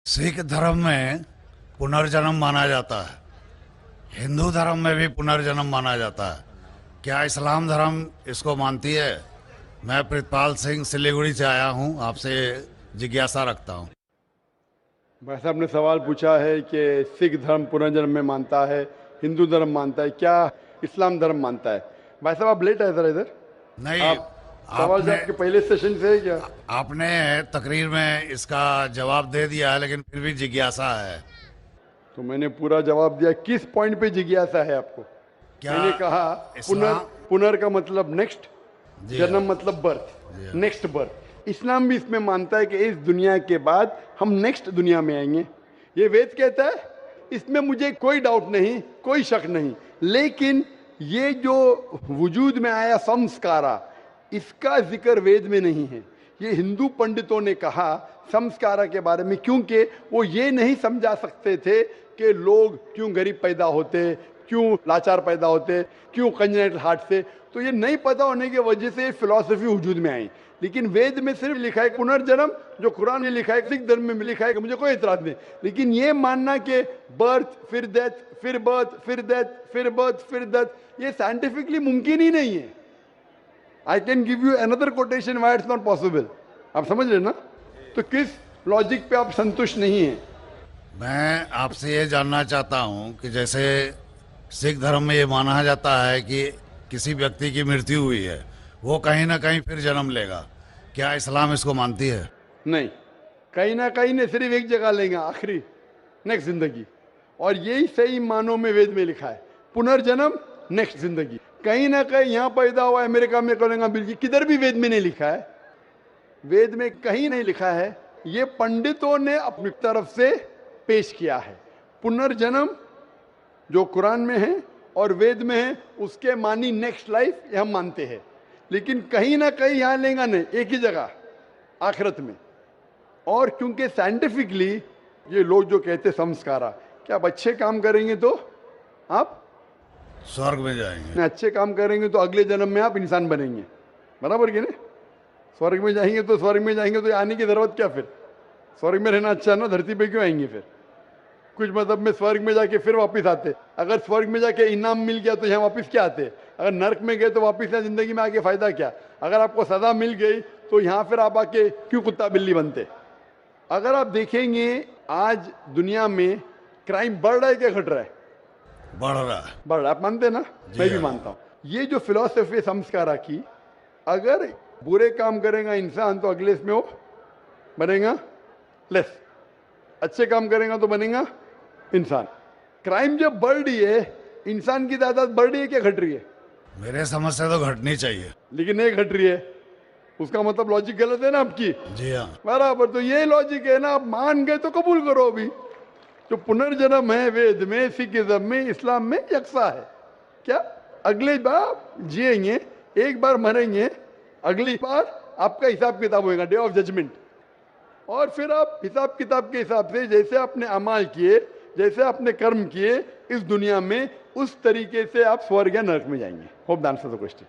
सिख धर्म में पुनर्जन्म माना जाता है, हिंदू धर्म में भी पुनर्जन्म माना जाता है। क्या इस्लाम धर्म इसको मानती है? मैं प्रितपाल सिंह सिलीगुड़ी से आया हूं, आपसे जिज्ञासा रखता हूं। भाई साहब ने सवाल पूछा है कि सिख धर्म पुनर्जन्म में मानता है, हिंदू धर्म मानता है, क्या इस्लाम धर्म मानता है। भाई साहब आप लेट आए जरा इधर। नहीं, आप सवाल जवाब के पहले सेशन से है क्या? आपने तकरीर में इसका जवाब दे दिया है, लेकिन फिर भी जिज्ञासा है। तो मैंने पूरा जवाब दिया। किस पॉइंट पे जिज्ञासा है आपको? क्या मैंने कहा पुनर का मतलब नेक्स्ट, जन्म मतलब बर्थ, नेक्स्ट बर्थ। इस्लाम भी इसमें मानता है कि इस दुनिया के बाद हम नेक्स्ट दुनिया में आएंगे। ये वेद कहता है, इसमें मुझे कोई डाउट नहीं, कोई शक नहीं। लेकिन ये जो वजूद में आया संस्कारा, इसका जिक्र वेद में नहीं है। ये हिंदू पंडितों ने कहा संस्कारा के बारे में, क्योंकि वो ये नहीं समझा सकते थे कि लोग क्यों गरीब पैदा होते, क्यों लाचार पैदा होते, क्यों कंजेनिटल हार्ट से। तो ये नहीं पता होने की वजह से फिलॉसफी वजूद में आई। लेकिन वेद में सिर्फ लिखा है पुनर्जन्म, जो कुरान में लिखा है, सिख धर्म में लिखा है, कि मुझे कोई इतराज नहीं। लेकिन ये मानना कि बर्थ फिर डेथ फिर बर्थ फिर डेथ फिर बर्थ फिर डेथ, ये साइंटिफिकली मुमकिन ही नहीं है। I can give you another quotation why it's not possible. आप समझ रहे ना? तो किस लॉजिक पे आप संतुष्ट नहीं हैं? मैं आपसे ये जानना चाहता हूँ कि जैसे सिख धर्म में ये माना जाता है कि किसी व्यक्ति की मृत्यु हुई है, वो कहीं ना कहीं फिर जन्म लेगा। क्या इस्लाम इसको मानती है? नहीं, कहीं ना कहीं नहीं, सिर्फ एक जगह लेंगे, आखिरी, नेक्स्ट जिंदगी। और यही सही मानों में वेद में लिखा है, पुनर्जन्म नेक्स्ट जिंदगी। कहीं ना कहीं यहाँ पैदा हुआ, अमेरिका में करेंगे, बिल्कुल किधर भी वेद में नहीं लिखा है। वेद में कहीं नहीं लिखा है। ये पंडितों ने अपनी तरफ से पेश किया है। पुनर्जन्म जो कुरान में है और वेद में है, उसके मानी नेक्स्ट लाइफ, ये हम मानते हैं। लेकिन कहीं ना कहीं यहाँ लेंगे नहीं, एक ही जगह, आखिरत में। और क्योंकि साइंटिफिकली ये लोग जो कहते संस्कारा, क्या आप अच्छे काम करेंगे तो आप स्वर्ग में जाएंगे, अच्छे काम करेंगे तो अगले जन्म में आप इंसान बनेंगे, बराबर कि नहीं? स्वर्ग में जाएंगे तो स्वर्ग में जाएंगे तो आने की जरूरत क्या? फिर स्वर्ग में रहना अच्छा ना, धरती पे क्यों आएंगे? फिर कुछ मतलब में स्वर्ग में जाके फिर वापस आते। अगर स्वर्ग में जाके इनाम मिल गया तो यहाँ वापस क्या आते? अगर नर्क में गए तो वापस यहाँ जिंदगी में आके फायदा क्या? अगर आपको सजा मिल गई तो यहाँ फिर आप आके क्यों कुत्ता बिल्ली बनते? अगर आप देखेंगे आज दुनिया में क्राइम बढ़ रहा है क्या घट रहा है? बढ़ रहा है। बढ़ रहा है, आप मानते ना? मैं भी मानता हूँ। ये जो फिलॉसफी संस्कारा की, अगर बुरे काम करेगा इंसान तो अगले इसमें वो बनेगा लेस, अच्छे काम करेगा तो बनेगा इंसान। क्राइम जब बढ़ रही है, इंसान की तादाद बढ़ रही है क्या घट रही है? मेरे समझ से तो घटनी चाहिए, लेकिन नहीं घट रही है। उसका मतलब लॉजिक गलत है ना आपकी? जी हाँ। बराबर, तो ये लॉजिक है ना। आप मान गए तो कबूल करो। अभी जो पुनर्जन्म है वेद में, सिखिज्म में, इस्लाम में यकसा है। क्या अगले बार जिएंगे, एक बार मरेंगे, अगली बार आपका हिसाब किताब होगा, डे ऑफ जजमेंट। और फिर आप हिसाब किताब के हिसाब से जैसे आपने अमाल किए, जैसे आपने कर्म किए इस दुनिया में, उस तरीके से आप स्वर्ग या नरक में जाएंगे। Hope the answer the question.